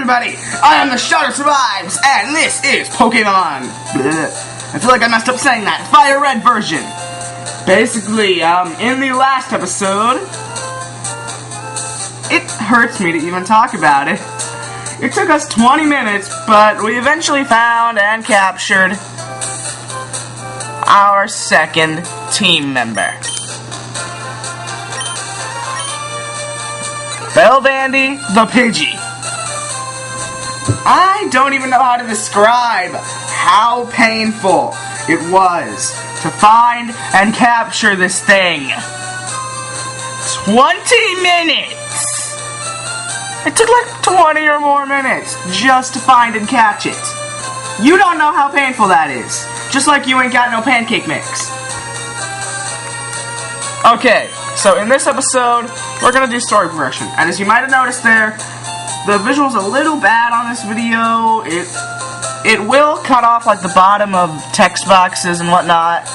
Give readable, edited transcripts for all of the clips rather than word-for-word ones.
everybody! I am the Shudder Survives, and this is Pokemon! Blech. I feel like I messed up saying that. Fire Red version! Basically, in the last episode, it hurts me to even talk about it. It took us 20 minutes, but we eventually found and captured our second team member. Belldandy the Pidgey. I don't even know how to describe how painful it was to find and capture this thing. 20 minutes! It took like 20 or more minutes just to find and catch it. You don't know how painful that is. Just like you ain't got no pancake mix. Okay, so in this episode, we're gonna do story progression. And as you might have noticed there, the visual's a little bad on this video. It will cut off like the bottom of text boxes and whatnot.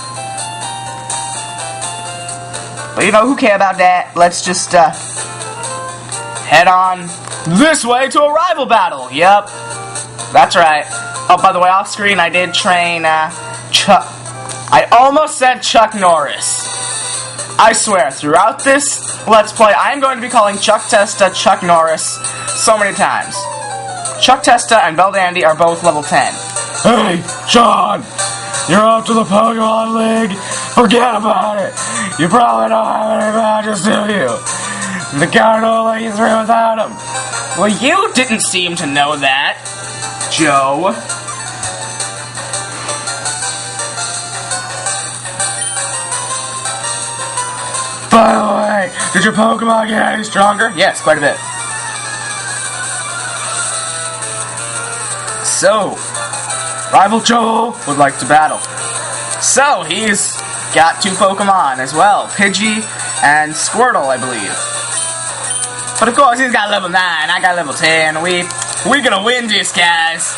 But you know, who cares about that? Let's just head on this way to a rival battle. Yep, that's right. Oh, by the way, off screen I did train Chuck. I almost said Chuck Norris. I swear, throughout this Let's Play, I am going to be calling Chuck Testa Chuck Norris so many times. Chuck Testa and Belldandy are both level 10. Hey, Sean! You're up to the Pokemon League? Forget about it! You probably don't have any badges, do you? The Cardinal League is through without him. Well, you didn't seem to know that, Joe. By the way, did your Pokemon get any stronger? Yes, quite a bit. So, Rival Joe would like to battle. So, he's got 2 Pokemon as well. Pidgey and Squirtle, I believe. But of course, he's got level 9, I got level 10. We gonna win this, guys.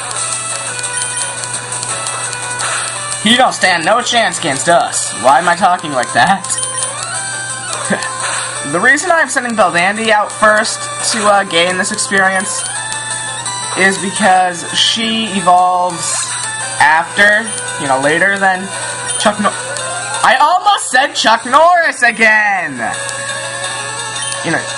He don't stand no chance against us. Why am I talking like that? The reason I'm sending Belldandy out first to gain this experience is because she evolves after, later than Chuck I almost said Chuck Norris again!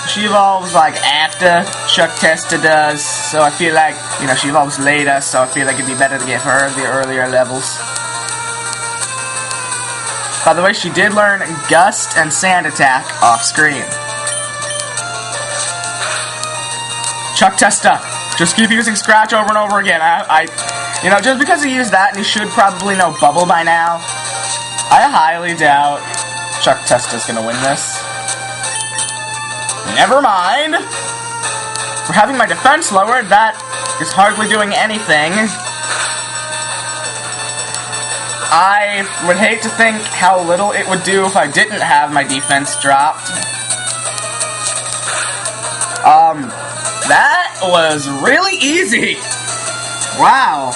She evolves, after Chuck Testa does, so I feel like, she evolves later, so I feel like it'd be better to give her the earlier levels. By the way, she did learn Gust and Sand Attack off-screen. Chuck Testa, just keep using Scratch over and over again. Just because he used that, and he should probably know Bubble by now, I highly doubt Chuck Testa's gonna win this. Never mind. For having my defense lowered, that is hardly doing anything. I would hate to think how little it would do if I didn't have my defense dropped. That was really easy. Wow.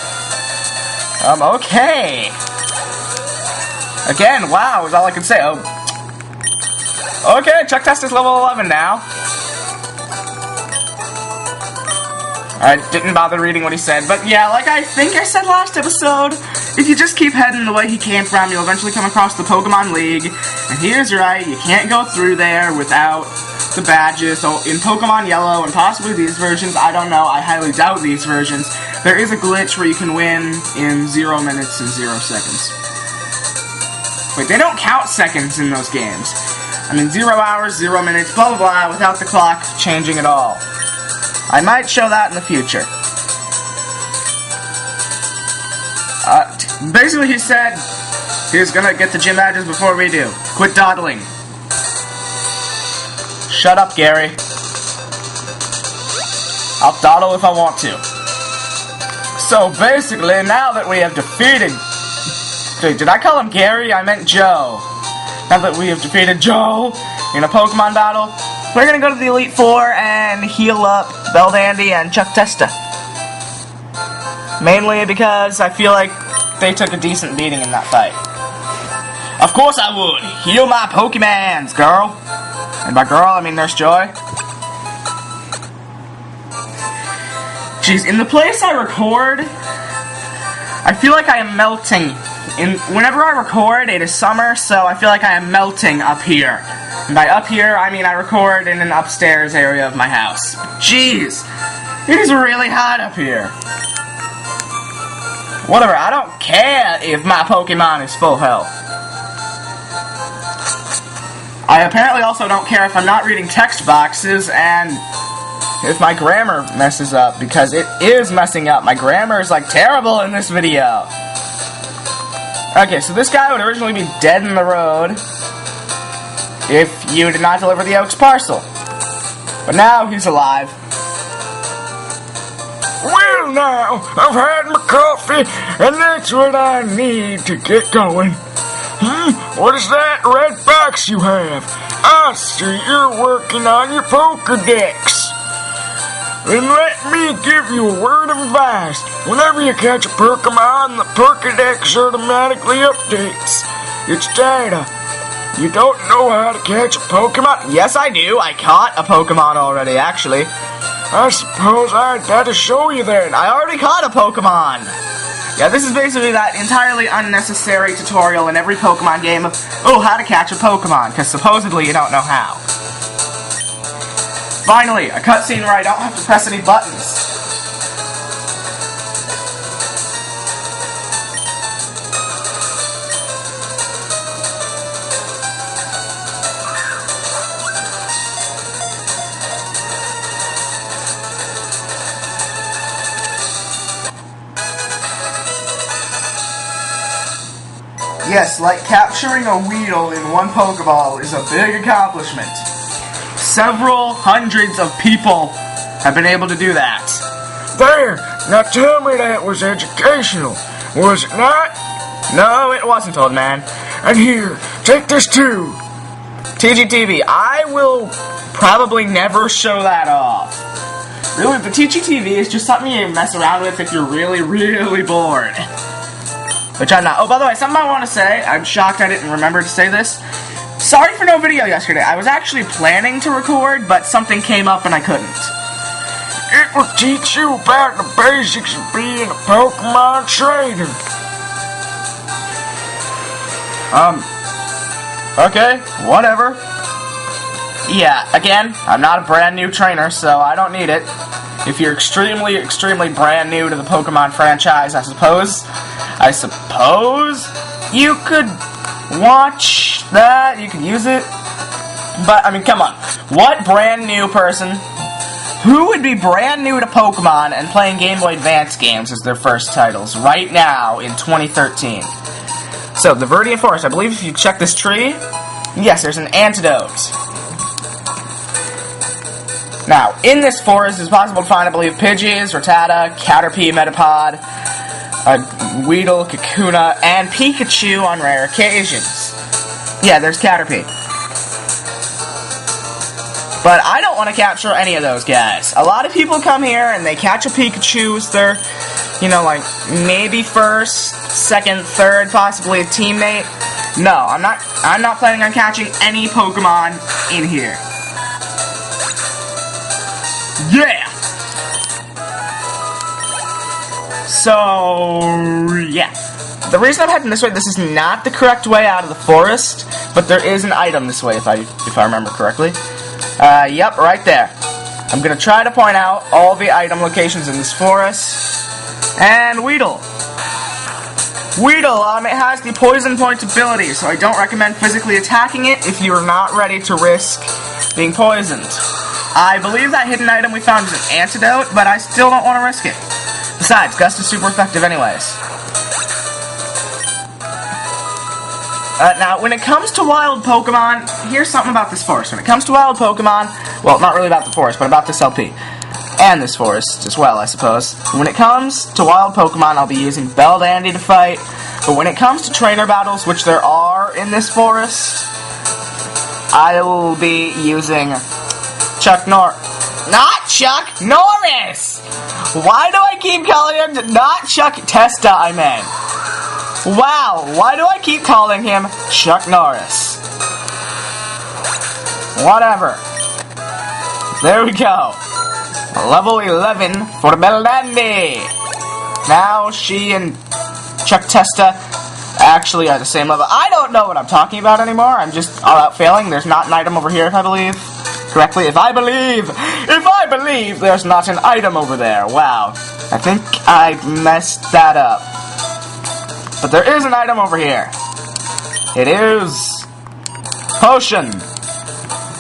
Okay. Again, wow is all I can say. Oh. Okay, Chuck Testa's level 11 now. I didn't bother reading what he said, but yeah, like I think I said last episode, if you just keep heading the way he came from, you'll eventually come across the Pokemon League, and he is right, you can't go through there without the badges. So in Pokemon Yellow, and possibly these versions, I don't know, I highly doubt these versions, there is a glitch where you can win in 0 minutes and 0 seconds. Wait, they don't count seconds in those games. 0 hours, 0 minutes, blah blah blah, without the clock changing at all. I might show that in the future. Basically he said he's gonna get the gym badges before we do. Quit dawdling. Shut up, Gary. I'll dawdle if I want to. So basically, now that we have defeated... Did I call him Gary? I meant Joe. Now that we have defeated Joe in a Pokemon battle, we're gonna go to the Elite Four and heal up Belldandy and Chuck Testa. Mainly because I feel like they took a decent beating in that fight. Of course I would! Heal my Pokemons, girl! And by girl, I mean Nurse Joy. Jeez, in the place I record, I feel like I am melting. Whenever I record, it is summer, so I feel like I am melting up here. And by up here, I mean I record in an upstairs area of my house. Jeez, it is really hot up here. Whatever, I don't care if my Pokemon is full health. I apparently also don't care if I'm not reading text boxes and if my grammar messes up, because it is messing up. My grammar is like terrible in this video. Okay, so this guy would originally be dead in the road if you did not deliver the Oaks parcel. But now he's alive. Well now, I've had my coffee, and that's what I need to get going. What is that red box you have? I see you're working on your Pokedex. Then let me give you a word of advice. Whenever you catch a Pokemon, the Pokedex automatically updates its data. You don't know how to catch a Pokemon? Yes, I do. I caught a Pokemon already, actually. I suppose I'd better show you then. I already caught a Pokemon. Yeah, this is basically that entirely unnecessary tutorial in every Pokemon game of, oh, how to catch a Pokemon, because supposedly you don't know how. Finally, a cutscene where I don't have to press any buttons. Yes, like capturing a Weedle in one Pokeball is a big accomplishment. Several hundreds of people have been able to do that. There! Now tell me that was educational. Was it not? No, it wasn't, old man. And here, take this too. TGTV, I will probably never show that off. Really, the TGTV is just something you mess around with if you're really, really bored. Which I'm not. Oh, by the way, something I want to say. I'm shocked I didn't remember to say this. Sorry for no video yesterday. I was actually planning to record, but something came up and I couldn't. It will teach you about the basics of being a Pokemon trainer. Okay, whatever. Yeah, again, I'm not a brand new trainer, so I don't need it. If you're extremely, extremely brand new to the Pokemon franchise, I suppose you could watch that, you could use it. But, I mean, come on. What brand new person, who would be brand new to Pokemon and playing Game Boy Advance games as their first titles right now in 2013? So, the Viridian Forest, I believe if you check this tree, yes, there's an antidote. Now, in this forest, it's possible to find, I believe, Pidgeys, Rattata, Caterpie, Metapod, Weedle, Kakuna, and Pikachu on rare occasions. Yeah, there's Caterpie. But I don't want to capture any of those guys. A lot of people come here and they catch a Pikachu as their, you know, like, maybe first, second, third, possibly a teammate. No, I'm not planning on catching any Pokemon in here. Yeah! So, yeah. The reason I'm heading this way, this is not the correct way out of the forest, but there is an item this way, if I remember correctly. Yep, right there. I'm gonna try to point out all the item locations in this forest. And Weedle. Weedle, it has the poison point ability, so I don't recommend physically attacking it if you're not ready to risk being poisoned. I believe that hidden item we found is an antidote, but I still don't want to risk it. Besides, Gust is super effective anyways. Now, when it comes to wild Pokemon, here's something about this forest. When it comes to wild Pokemon, well, not really about the forest, but about this LP. And this forest as well, I suppose. When it comes to wild Pokemon, I'll be using Belldandy to fight. But when it comes to trainer battles, which there are in this forest, I will be using not Chuck Norris! Why do I keep calling him not Chuck Testa, I meant. Wow, why do I keep calling him Chuck Norris? Whatever. There we go. Level 11 for Belldandy. Now she and Chuck Testa actually are the same level. I don't know what I'm talking about anymore. I'm just all out failing. There's not an item over here, if I believe correctly. If I believe there's not an item over there. Wow. I think I messed that up. But there is an item over here. It is potion.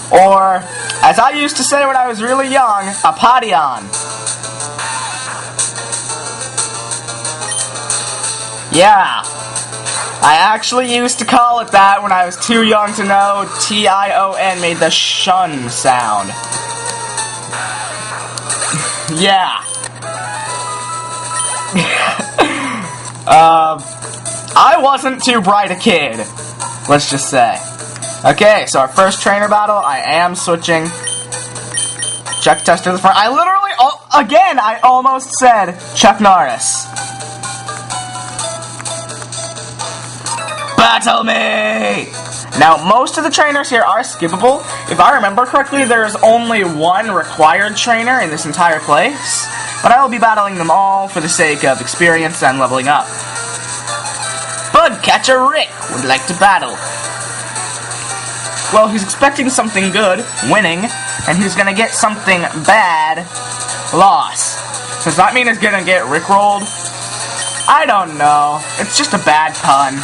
Or, as I used to say when I was really young, a Potion. Yeah. I actually used to call it that when I was too young to know T-I-O-N made the shun sound. Yeah. I wasn't too bright a kid, let's just say. Okay, so our first trainer battle, I am switching Chuck Testa to the front. I literally, again, I almost said Chuck Norris. Battle me! Now, most of the trainers here are skippable. If I remember correctly, there is only one required trainer in this entire place, but I will be battling them all for the sake of experience and leveling up. Budcatcher Rick would like to battle. Well, he's expecting something good, winning, and he's gonna get something bad, loss. So does that mean he's gonna get rickrolled? I don't know. It's just a bad pun.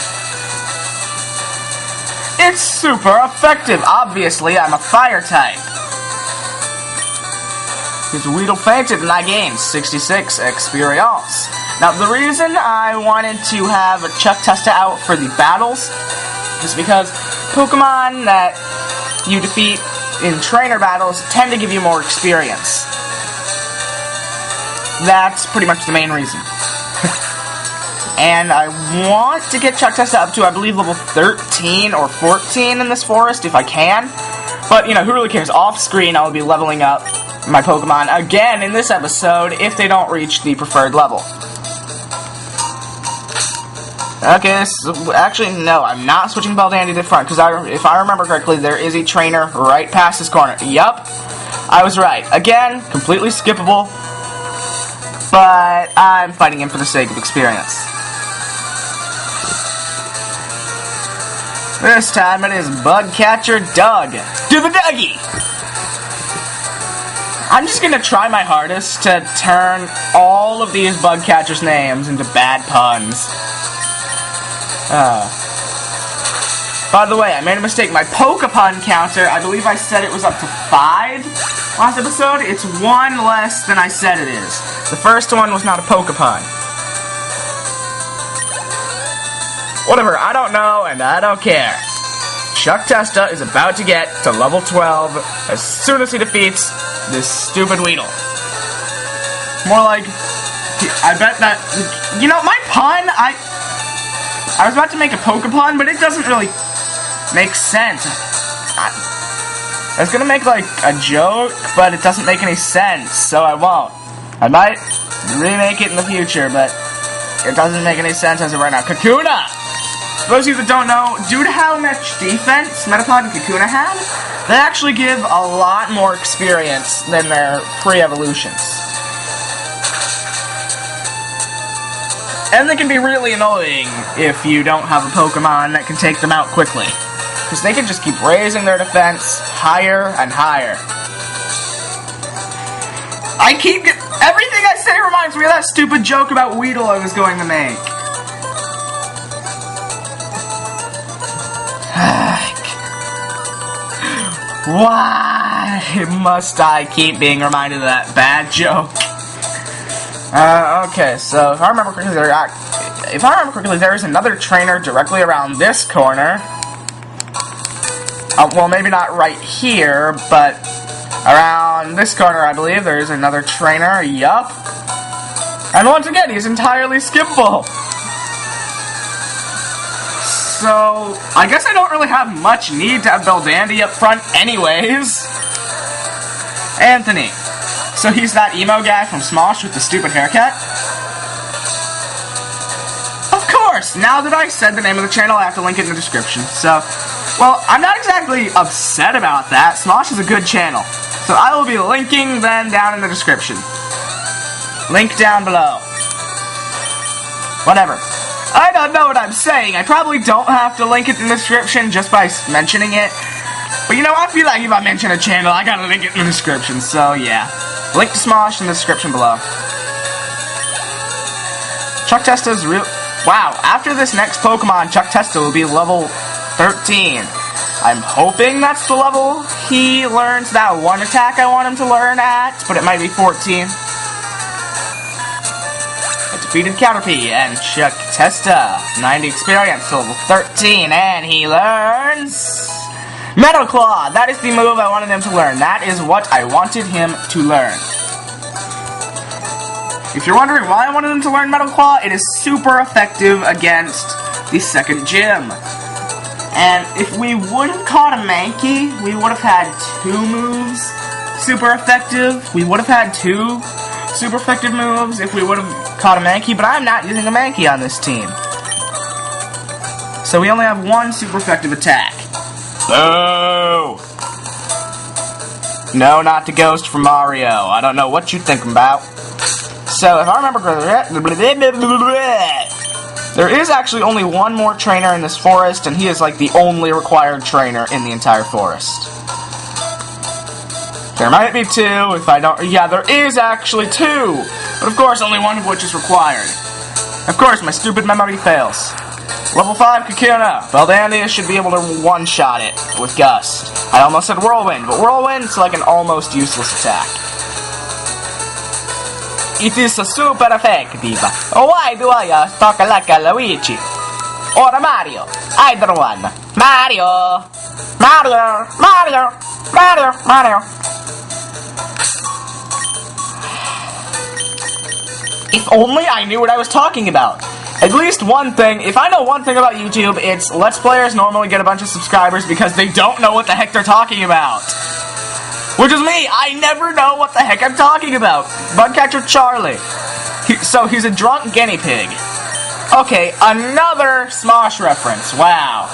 It's super effective. Obviously, I'm a fire type. His Weedle fainted and I gained 66 experience. Now, the reason I wanted to have Chuck Testa out for the battles is because Pokemon that you defeat in trainer battles tend to give you more experience. That's pretty much the main reason. And I want to get Chuck Testa up to, I believe, level 13 or 14 in this forest, if I can. But, you know, who really cares? Off-screen, I will be leveling up my Pokemon again in this episode if they don't reach the preferred level. Okay, so actually, no, I'm not switching Belldandy to the front, because if I remember correctly, there is a trainer right past this corner. Yup, I was right. Again, completely skippable, but I'm fighting him for the sake of experience. This time it is Budcatcher Doug. Do the Dougie! I'm just gonna try my hardest to turn all of these Budcatcher's names into bad puns. By the way, I made a mistake. My Pokepun counter, I believe I said it was up to 5 last episode. It's 1 less than I said it is. The first one was not a Pokepun. Whatever, I don't know, and I don't care. Chuck Testa is about to get to level 12 as soon as he defeats this stupid Weedle. More like, I bet that, you know, my pun, I was about to make a Pokepun, but it doesn't really make sense. I was gonna make, like, a joke, but it doesn't make any sense, so I won't. I might remake it in the future, but it doesn't make any sense as of right now. Kakuna! For those of you that don't know, due to how much defense Metapod and Kakuna have, they actually give a lot more experience than their pre-evolutions. And they can be really annoying if you don't have a Pokemon that can take them out quickly. Because they can just keep raising their defense higher and higher. Everything I say reminds me of that stupid joke about Weedle I was going to make. Why must I keep being reminded of that bad joke? Okay, so if I remember correctly, there is another trainer directly around this corner. Well, maybe not right here, but around this corner, I believe, there is another trainer. Yup. And once again, he's entirely skippable. So, I guess I don't really have much need to have Belldandy up front anyways. Anthony. So he's that emo guy from Smosh with the stupid haircut? Of course! Now that I said the name of the channel, I have to link it in the description. So, Well, I'm not exactly upset about that. Smosh is a good channel. So I will be linking them down in the description. Link down below. Whatever. I don't know what I'm saying. I probably don't have to link it in the description just by mentioning it. But you know, I feel like if I mention a channel, I gotta link it in the description. So yeah. Link to Smosh in the description below. Chuck Testa's real... Wow, after this next Pokemon, Chuck Testa will be level 13. I'm hoping that's the level he learns that one attack I want him to learn at, but it might be 14. I defeated Caterpie and Chuck Testa. 90 experience to level 13, and he learns... Metal Claw! That is the move I wanted him to learn. That is what I wanted him to learn. If you're wondering why I wanted him to learn Metal Claw, it is super effective against the second gym. And if we would have caught a Mankey, we would have had 2 moves super effective. We would have had 2 super effective moves if we would have caught a Mankey, but I'm not using a Mankey on this team. So we only have 1 super effective attack. Boo! No, not the ghost from Mario. I don't know what you're thinking about. So, if I remember correctly, there is actually only 1 more trainer in this forest, and he is like the only required trainer in the entire forest. There might be 2 if I don't... Yeah, there is actually 2! But of course, only 1 of which is required. Of course, my stupid memory fails. Level 5 Kakuna. Beldandia should be able to one-shot it with Gust. I almost said Whirlwind, but Whirlwind's like an almost useless attack. It is super effective. Why do I talk like a Luigi? Or Mario? Either one. Mario! Mario! Mario! Mario! Mario! If only I knew what I was talking about. At least one thing, if I know one thing about YouTube, it's Let's Players normally get a bunch of subscribers because they don't know what the heck they're talking about. Which is me, I never know what the heck I'm talking about. Bugcatcher Charlie. So he's a drunk guinea pig. Okay, another Smosh reference, wow.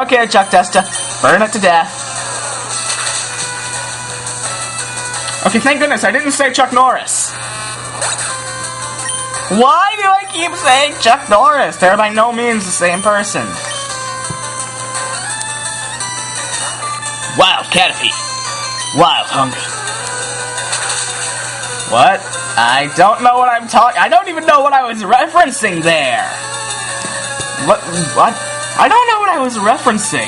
Okay, Chuck Testa, burn it to death. Okay, thank goodness I didn't say Chuck Norris. Why do I keep saying Chuck Norris? They're by no means the same person. Wild Caterpie. Wild Hunger. What? I don't know what I'm talking... I don't even know what I was referencing there. What? I don't know what I was referencing.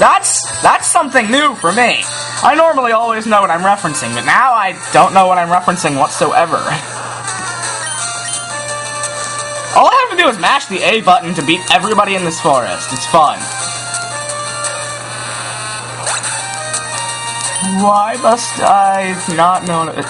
That's something new for me. I normally always know what I'm referencing, but now I don't know what I'm referencing whatsoever. All I have to do is mash the A button to beat everybody in this forest. It's fun. Why must I not know it?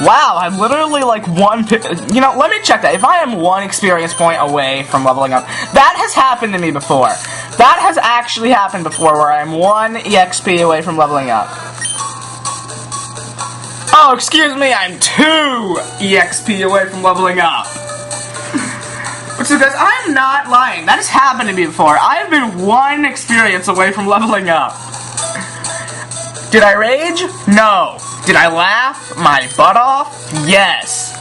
Wow, I'm literally like 1... You know, let me check that. If I am 1 experience point away from leveling up... That has happened to me before. That has actually happened before, where I'm 1 EXP away from leveling up. Oh, excuse me, I'm 2 EXP away from leveling up. So guys, I'm not lying. That has happened to me before. I have been 1 experience away from leveling up. Did I rage? No. Did I laugh my butt off? Yes.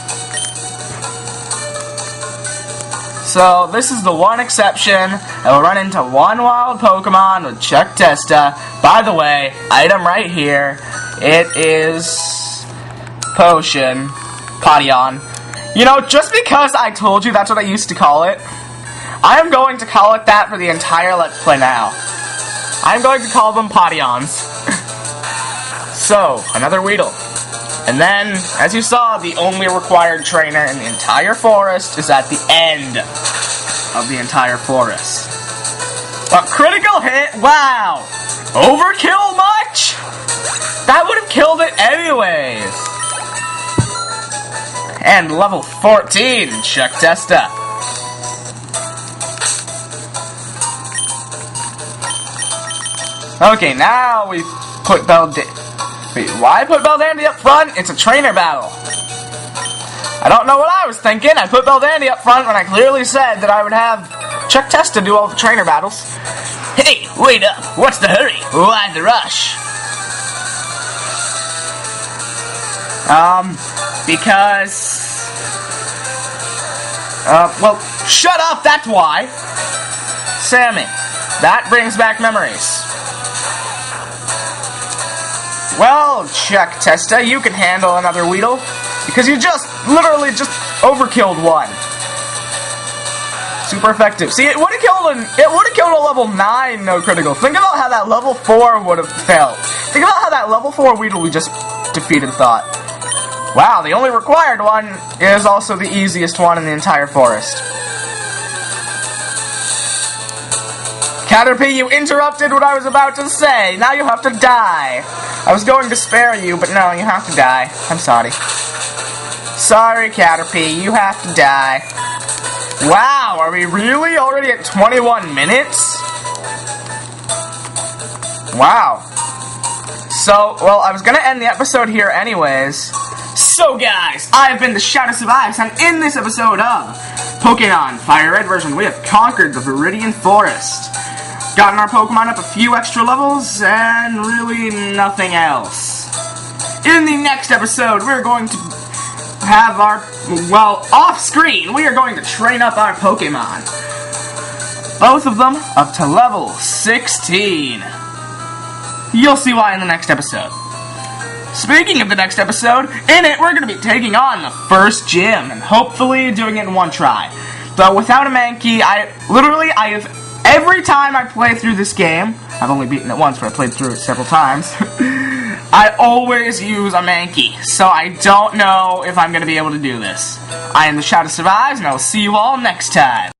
So, this is the one exception. I will run into 1 wild Pokemon with Chuck Testa. By the way, item right here. It is... Potion. Potion. You know, just because I told you that's what I used to call it, I am going to call it that for the entire Let's Play now. I'm going to call them Potions. So, another Weedle. And then, as you saw, the only required trainer in the entire forest is at the end of the entire forest. A critical hit? Wow! Overkill much? That would have killed it anyways. And level 14, Chuck Testa. Okay, now we put Wait, why put Beldandia up front? It's a trainer battle. I don't know what I was thinking. I put Beldandy up front when I clearly said that I would have Chuck Testa do all the trainer battles. Hey, wait up. What's the hurry? Why the rush? Because... well, shut up, that's why. Sammy, that brings back memories. Well, Chuck Testa, you can handle another Weedle, because you literally just overkilled one. Super effective. See, it would have killed a level 9 no critical. Think about how that level 4 would have felt. Think about how that level 4 Weedle we just defeated thought. Wow, the only required one is also the easiest one in the entire forest. Caterpie, you interrupted what I was about to say. Now you have to die. I was going to spare you, but no, you have to die. I'm sorry. Sorry, Caterpie, you have to die. Wow, are we really already at 21 minutes? Wow. So, well, I was gonna end the episode here anyways. So guys, I have been the Shadow Survives, and in this episode of Pokemon Fire Red version, we have conquered the Viridian Forest. Gotten our Pokemon up a few extra levels, and really nothing else. In the next episode, we're going to have our, well, off-screen, we are going to train up our Pokemon. Both of them up to level 16. You'll see why in the next episode. Speaking of the next episode, in it we're going to be taking on the first gym, and hopefully doing it in one try. Though without a Mankey, every time I play through this game, I've only beaten it once, but I played through it several times, I always use a Mankey, so I don't know if I'm going to be able to do this. I am the Shadow Survives, and I will see you all next time.